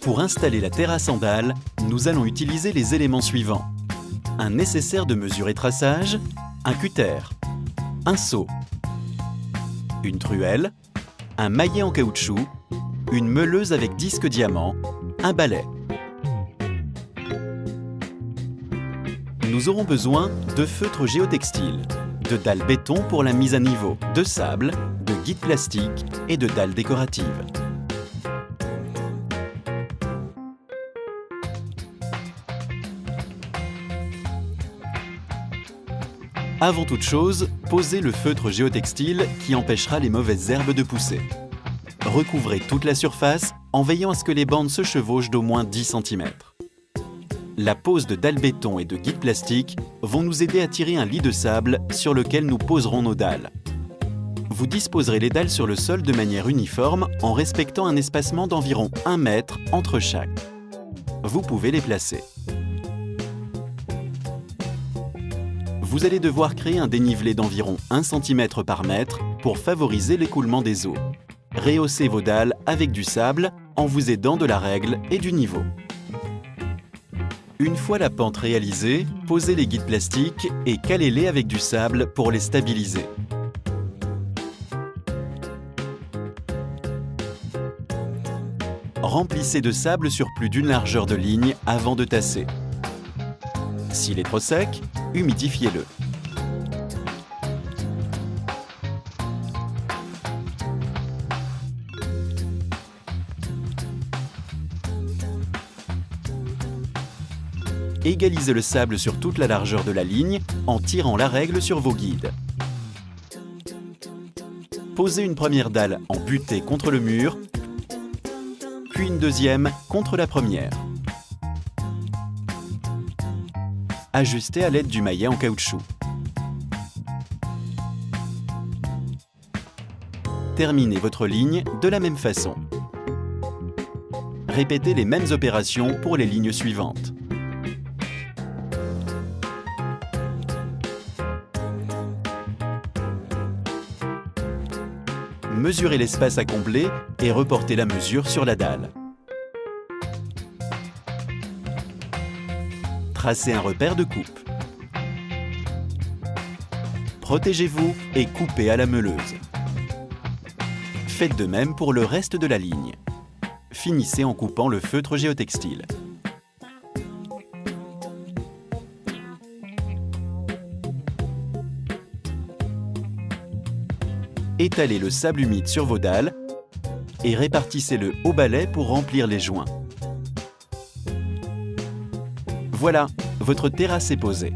Pour installer la terrasse en dalles, nous allons utiliser les éléments suivants. Un nécessaire de mesure et traçage, un cutter, un seau, une truelle, un maillet en caoutchouc, une meuleuse avec disque diamant, un balai. Nous aurons besoin de feutre géotextile, de dalles béton pour la mise à niveau, de sable, de guides plastiques et de dalles décoratives. Avant toute chose, posez le feutre géotextile qui empêchera les mauvaises herbes de pousser. Recouvrez toute la surface en veillant à ce que les bandes se chevauchent d'au moins 10 cm. La pose de dalles béton et de guides plastiques vont nous aider à tirer un lit de sable sur lequel nous poserons nos dalles. Vous disposerez les dalles sur le sol de manière uniforme en respectant un espacement d'environ 1 mètre entre chaque. Vous pouvez les placer. Vous allez devoir créer un dénivelé d'environ 1 cm par mètre pour favoriser l'écoulement des eaux. Rehaussez vos dalles avec du sable en vous aidant de la règle et du niveau. Une fois la pente réalisée, posez les guides plastiques et calez-les avec du sable pour les stabiliser. Remplissez de sable sur plus d'une largeur de ligne avant de tasser. S'il est trop sec, humidifiez-le. Égalisez le sable sur toute la largeur de la ligne en tirant la règle sur vos guides. Posez une première dalle en butée contre le mur, puis une deuxième contre la première. Ajustez à l'aide du maillet en caoutchouc. Terminez votre ligne de la même façon. Répétez les mêmes opérations pour les lignes suivantes. Mesurez l'espace à combler et reportez la mesure sur la dalle. Tracez un repère de coupe. Protégez-vous et coupez à la meuleuse. Faites de même pour le reste de la ligne. Finissez en coupant le feutre géotextile. Étalez le sable humide sur vos dalles et répartissez-le au balai pour remplir les joints. Voilà, votre terrasse est posée.